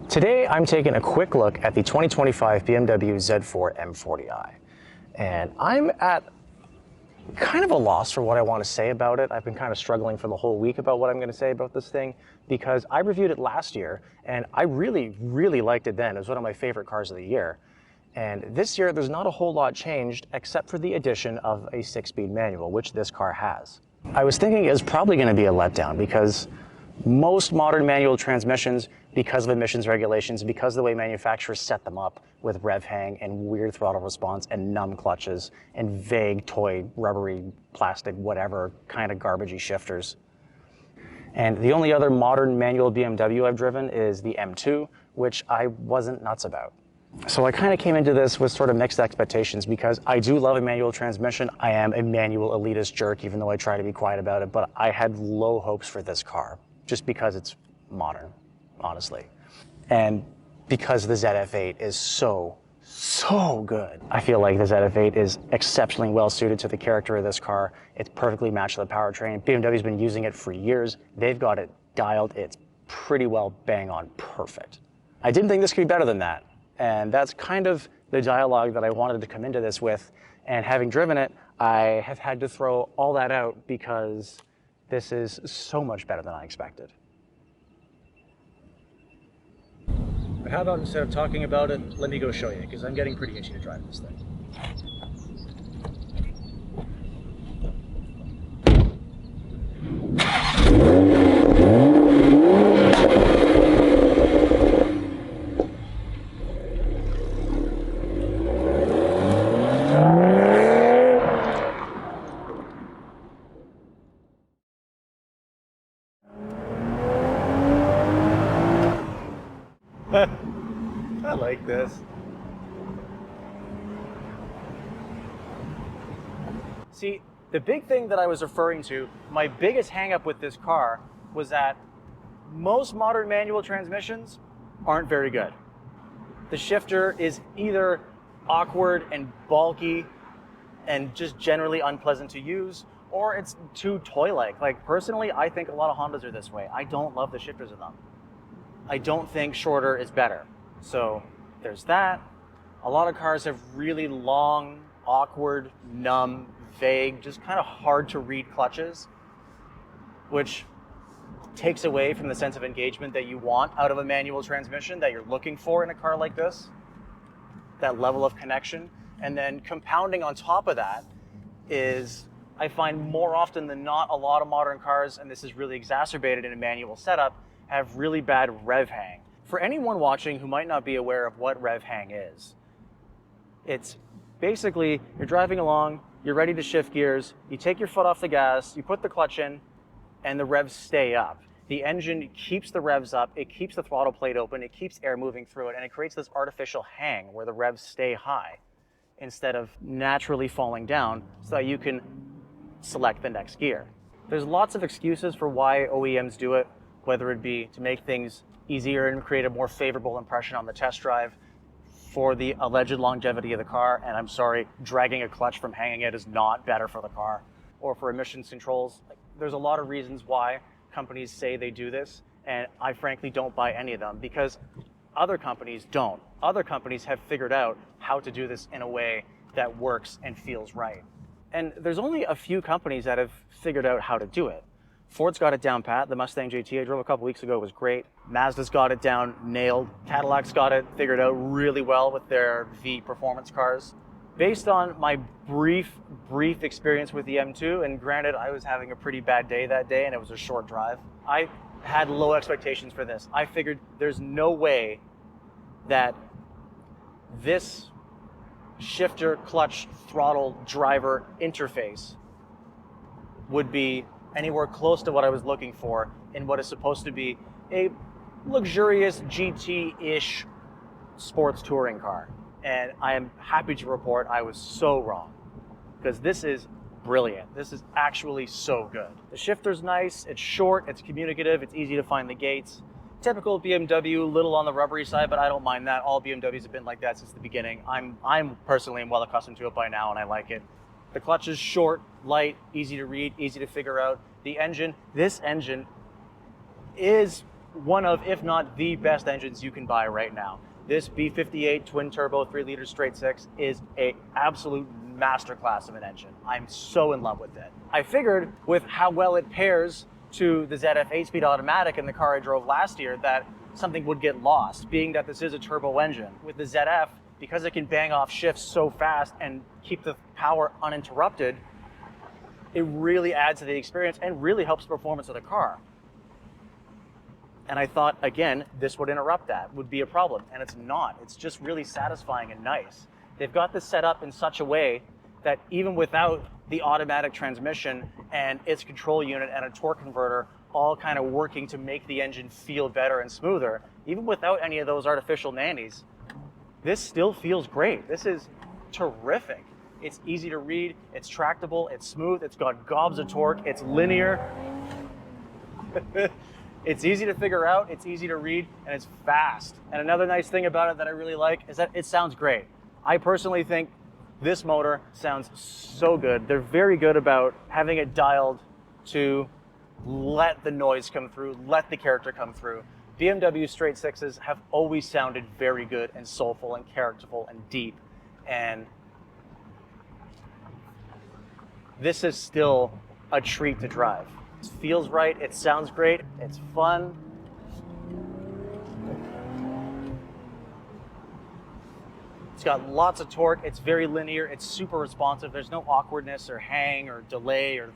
Today, I'm taking a quick look at the 2025 BMW Z4 M40i, and I'm at kind of a loss for what I want to say about it. I've been kind of struggling for the whole week about what I'm going to say about this thing because I reviewed it last year and I really liked it then. It was one of my favorite cars of the year. And this year, there's not a whole lot changed except for the addition of a 6-speed manual, which this car has. I was thinking it was probably going to be a letdown because most modern manual transmissions, because of emissions regulations, because of the way manufacturers set them up with rev hang and weird throttle response and numb clutches and vague toy, rubbery, plastic, whatever kind of garbagey shifters. And the only other modern manual BMW I've driven is the M2, which I wasn't nuts about. So I kind of came into this with sort of mixed expectations because I do love a manual transmission. I am a manual elitist jerk, even though I try to be quiet about it, but I had low hopes for this car just because it's modern, honestly. And because the ZF8 is so good. I feel like the ZF8 is exceptionally well suited to the character of this car. It's perfectly matched to the powertrain. BMW's been using it for years. They've got it dialed. It's pretty well bang on perfect. I didn't think this could be better than that. And that's kind of the dialogue that I wanted to come into this with. And having driven it, I have had to throw all that out because this is so much better than I expected. But how about instead of talking about it, let me go show you, because I'm getting pretty itchy to drive this thing. I like this. See, the big thing that I was referring to, my biggest hang-up with this car was that most modern manual transmissions aren't very good. The shifter is either awkward and bulky and just generally unpleasant to use, or it's too toy-like. Like, personally, I think a lot of Hondas are this way. I don't love the shifters in them. I don't think shorter is better. So there's that. A lot of cars have really long, awkward, numb, vague, just kind of hard to read clutches, which takes away from the sense of engagement that you want out of a manual transmission that you're looking for in a car like this, that level of connection. And then compounding on top of that is, I find more often than not, a lot of modern cars, and this is really exacerbated in a manual setup, have really bad rev hang. For anyone watching who might not be aware of what rev hang is, it's basically you're driving along, you're ready to shift gears, you take your foot off the gas, you put the clutch in, and the revs stay up. The engine keeps the revs up, it keeps the throttle plate open, it keeps air moving through it, and it creates this artificial hang where the revs stay high instead of naturally falling down so that you can select the next gear. There's lots of excuses for why OEMs do it, whether it be to make things easier and create a more favorable impression on the test drive, for the alleged longevity of the car, and I'm sorry, dragging a clutch from hanging it is not better for the car, or for emissions controls. There's a lot of reasons why companies say they do this, and I frankly don't buy any of them because other companies don't. Other companies have figured out how to do this in a way that works and feels right. And there's only a few companies that have figured out how to do it. Ford's got it down pat. The Mustang GT I drove a couple weeks ago was great. Mazda's got it down, nailed. Cadillac's got it figured out really well with their V performance cars. Based on my brief experience with the M2, and granted I was having a pretty bad day that day and it was a short drive, I had low expectations for this. I figured there's no way that this shifter, clutch, throttle, driver interface would be anywhere close to what I was looking for in what is supposed to be a luxurious GT-ish sports touring car. And I am happy to report I was so wrong, because this is brilliant. This is actually so good. The shifter's nice, it's short, it's communicative, it's easy to find the gates. Typical BMW, little on the rubbery side, but I don't mind that. All BMWs have been like that since the beginning. I'm personally well accustomed to it by now, and I like it. The clutch is short, light, easy to read, easy to figure out. The engine, this engine is one of, if not the best engines you can buy right now. This B58 twin turbo 3-liter straight six is a absolute masterclass of an engine. I'm so in love with it. I figured with how well it pairs to the ZF 8-speed automatic in the car I drove last year that something would get lost, being that this is a turbo engine. With the ZF, because it can bang off shifts so fast and keep the power uninterrupted, it really adds to the experience and really helps the performance of the car. And I thought, again, this would interrupt that, would be a problem, and it's not. It's just really satisfying and nice. They've got this set up in such a way that even without the automatic transmission and its control unit and a torque converter all kind of working to make the engine feel better and smoother, even without any of those artificial nannies, this still feels great. This is terrific. It's easy to read, it's tractable, it's smooth, it's got gobs of torque, it's linear. It's easy to figure out, it's easy to read, and it's fast. And another nice thing about it that I really like is that it sounds great. I personally think this motor sounds so good. They're very good about having it dialed to let the noise come through, let the character come through. BMW straight sixes have always sounded very good and soulful and characterful and deep. And this is still a treat to drive. It feels right, it sounds great, it's fun. It's got lots of torque, it's very linear, it's super responsive. There's no awkwardness or hang or delay or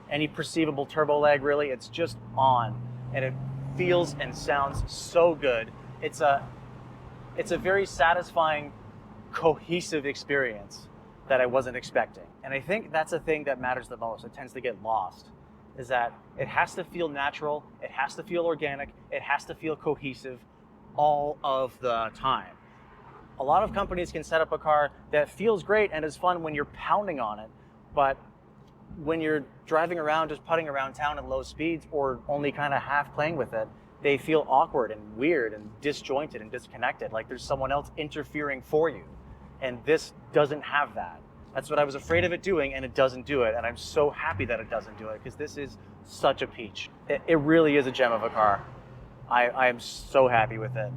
any perceivable turbo lag really. It's just on, and it feels and sounds so good. It's a very satisfying, cohesive experience that I wasn't expecting. And I think that's the thing that matters the most. It tends to get lost, is that it has to feel natural, it has to feel organic, it has to feel cohesive all of the time. A lot of companies can set up a car that feels great and is fun when you're pounding on it, but when you're driving around, just putting around town at low speeds or only kind of half playing with it, they feel awkward and weird and disjointed and disconnected, like there's someone else interfering for you. And this doesn't have that. That's what I was afraid of it doing, and it doesn't do it. And I'm so happy that it doesn't do it, because this is such a peach. It really is a gem of a car. I am so happy with it.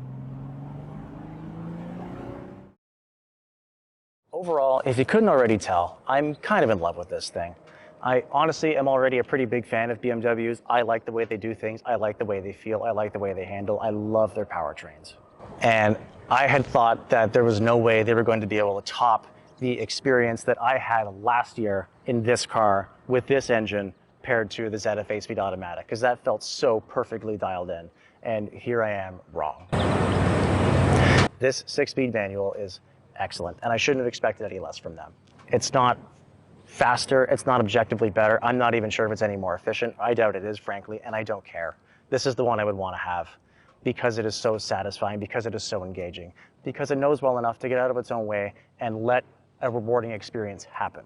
Overall, if you couldn't already tell, I'm kind of in love with this thing. I honestly am already a pretty big fan of BMWs. I like the way they do things. I like the way they feel. I like the way they handle. I love their powertrains. And I had thought that there was no way they were going to be able to top the experience that I had last year in this car with this engine paired to the ZF 8-speed automatic, because that felt so perfectly dialed in. And here I am wrong. This 6-speed manual is excellent, and I shouldn't have expected any less from them. It's not faster, it's not objectively better. I'm not even sure if it's any more efficient. I doubt it is, frankly, and I don't care. This is the one I would want to have, because it is so satisfying, because it is so engaging, because it knows well enough to get out of its own way and let a rewarding experience happen.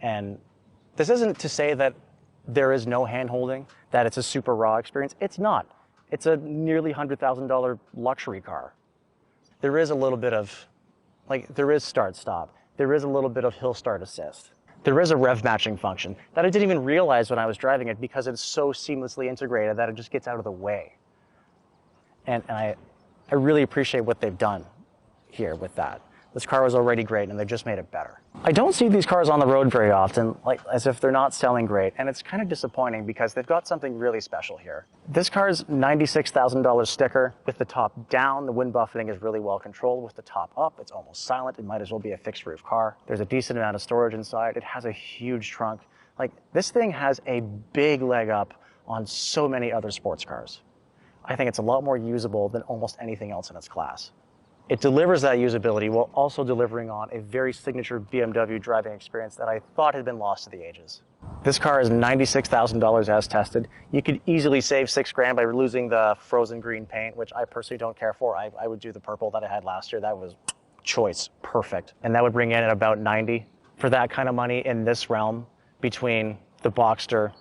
And this isn't to say that there is no hand-holding, that it's a super raw experience. It's not. It's a nearly $100,000 luxury car. There is a little bit of, there is start-stop. There is a little bit of hill start assist. There is a rev matching function that I didn't even realize when I was driving it, because it's so seamlessly integrated that it just gets out of the way. And I really appreciate what they've done here with that. This car was already great, and they've just made it better. I don't see these cars on the road very often, as if they're not selling great, and it's kind of disappointing because they've got something really special here. This car's $96,000 sticker with the top down. The wind buffeting is really well controlled. With the top up, it's almost silent. It might as well be a fixed roof car. There's a decent amount of storage inside. It has a huge trunk. This thing has a big leg up on so many other sports cars. I think it's a lot more usable than almost anything else in its class. It delivers that usability while also delivering on a very signature BMW driving experience that I thought had been lost to the ages. This car is $96,000 as tested. You could easily save $6,000 by losing the frozen green paint, which I personally don't care for. I would do the purple that I had last year. That was choice, perfect. And that would bring in at about 90. For that kind of money in this realm, between the Boxster,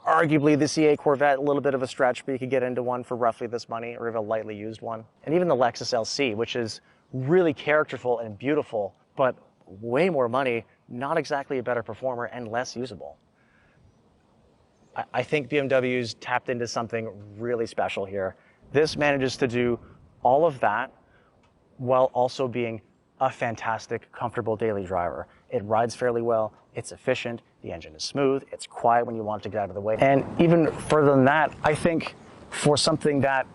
arguably the C8 Corvette, a little bit of a stretch, but you could get into one for roughly this money, or even a lightly used one. And even the Lexus LC, which is really characterful and beautiful, but way more money, not exactly a better performer and less usable. I think BMW's tapped into something really special here. This manages to do all of that while also being a fantastic, comfortable daily driver. It rides fairly well, it's efficient, the engine is smooth, it's quiet when you want to get out of the way. And even further than that, I think for something that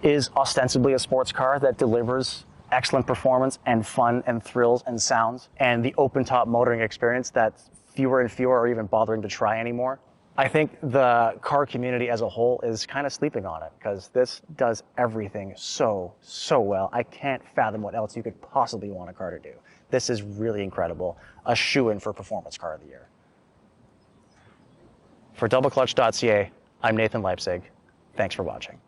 is ostensibly a sports car that delivers excellent performance and fun and thrills and sounds and the open-top motoring experience that fewer and fewer are even bothering to try anymore, I think the car community as a whole is kind of sleeping on it because this does everything so well. I can't fathom what else you could possibly want a car to do. This is really incredible. A shoo-in for Performance Car of the Year. For doubleclutch.ca, I'm Nathan Leipzig. Thanks for watching.